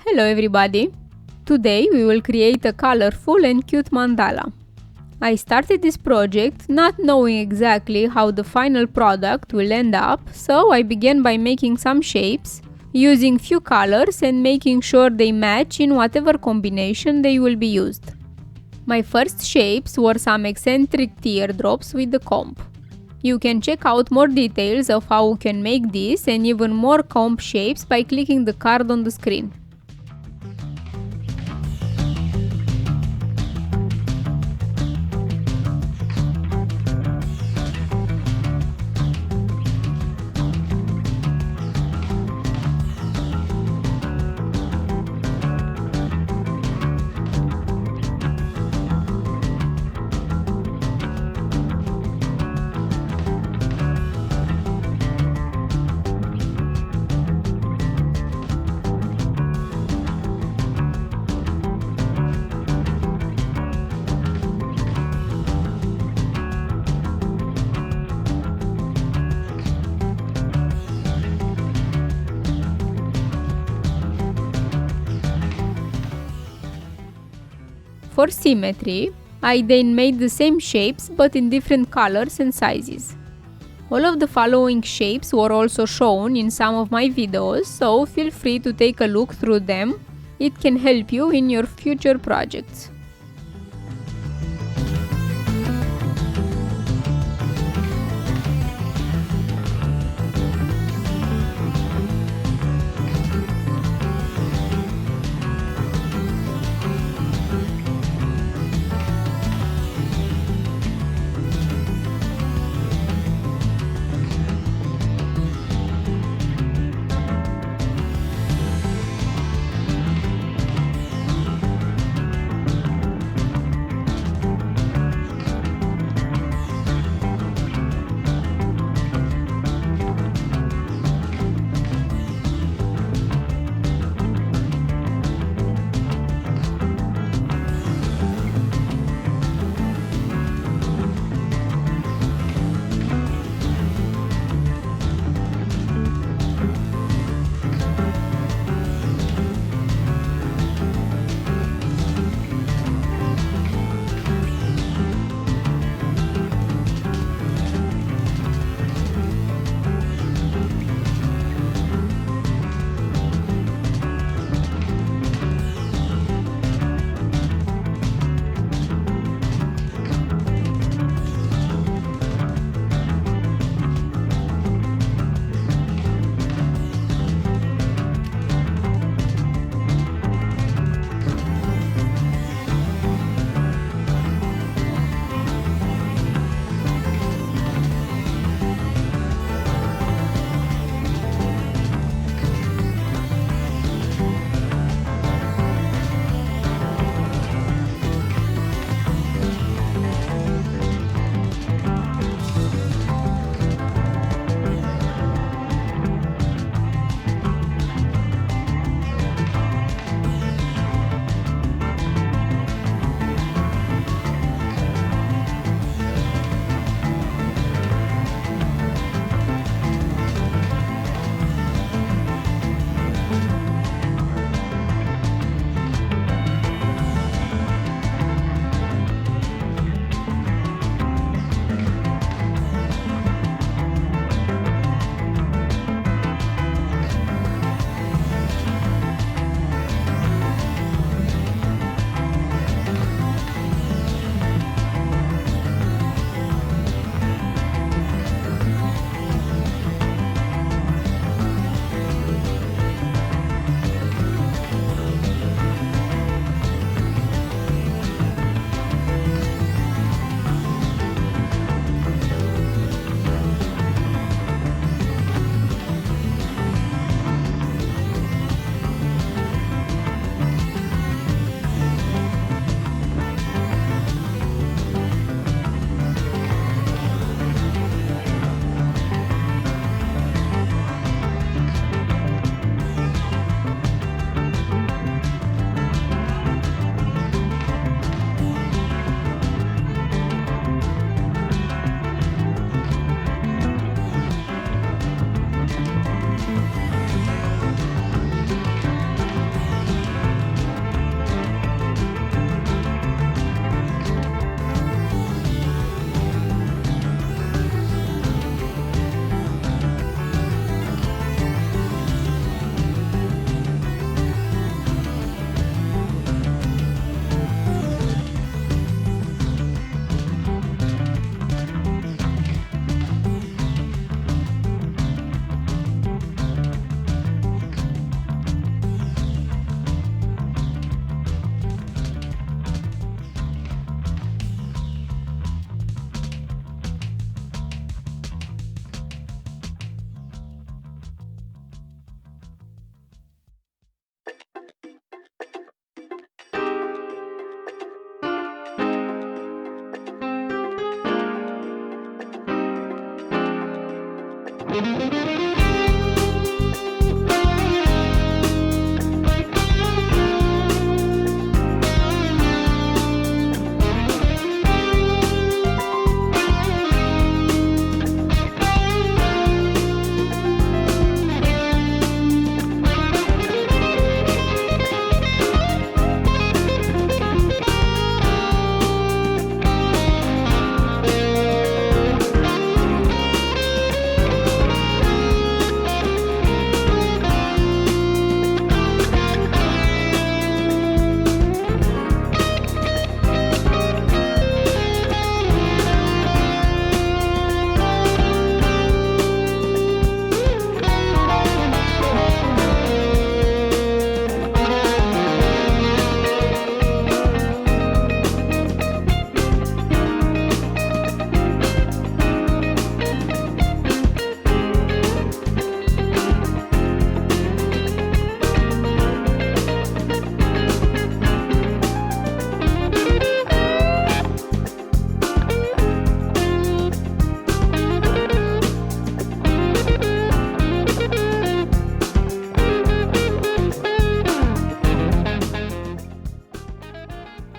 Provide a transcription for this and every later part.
Hello everybody! Today we will create a colorful and cute mandala. I started this project not knowing exactly how the final product will end up, so I began by making some shapes, using few colors and making sure they match in whatever combination they will be used. My first shapes were some eccentric teardrops with the comb. You can check out more details of how you can make this and even more comb shapes by clicking the card on the screen. For symmetry, I then made the same shapes but in different colors and sizes. All of the following shapes were also shown in some of my videos, so feel free to take a look through them. It can help you in your future projects.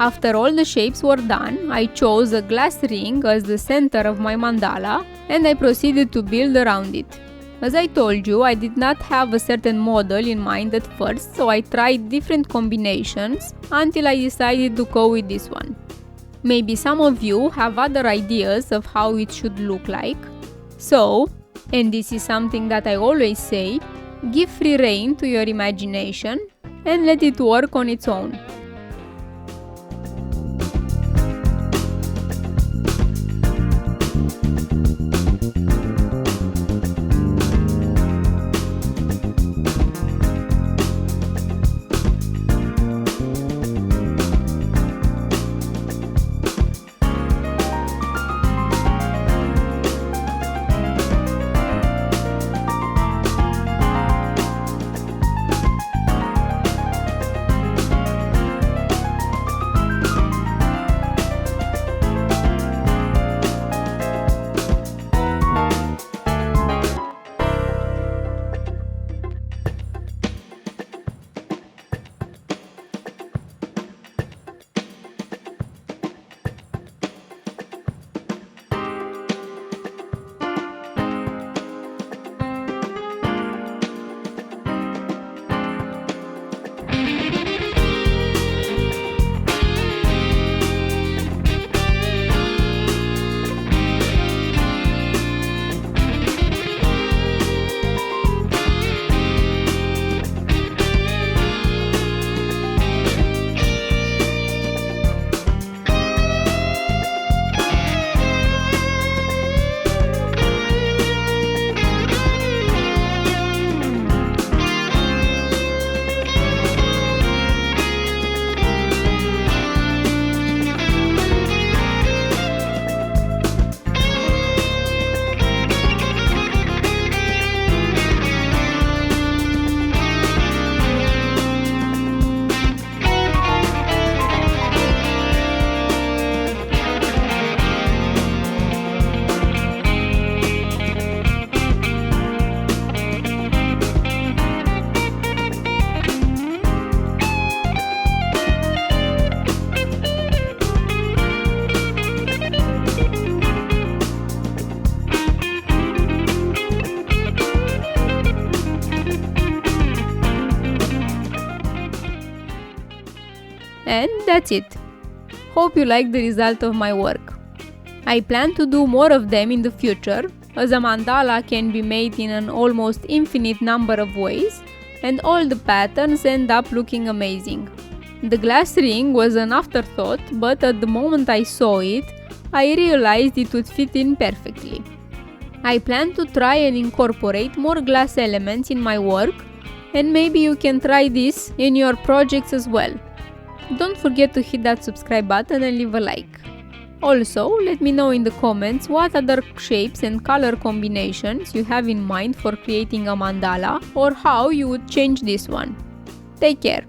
After all the shapes were done, I chose a glass ring as the center of my mandala and I proceeded to build around it. As I told you, I did not have a certain model in mind at first, so I tried different combinations until I decided to go with this one. Maybe some of you have other ideas of how it should look like. So, and this is something that I always say, give free rein to your imagination and let it work on its own. And that's it. Hope you like the result of my work. I plan to do more of them in the future, as a mandala can be made in an almost infinite number of ways, and all the patterns end up looking amazing. The glass ring was an afterthought, but at the moment I saw it, I realized it would fit in perfectly. I plan to try and incorporate more glass elements in my work, and maybe you can try this in your projects as well. Don't forget to hit that subscribe button and leave a like. Also, let me know in the comments what other shapes and color combinations you have in mind for creating a mandala, or how you would change this one. Take care!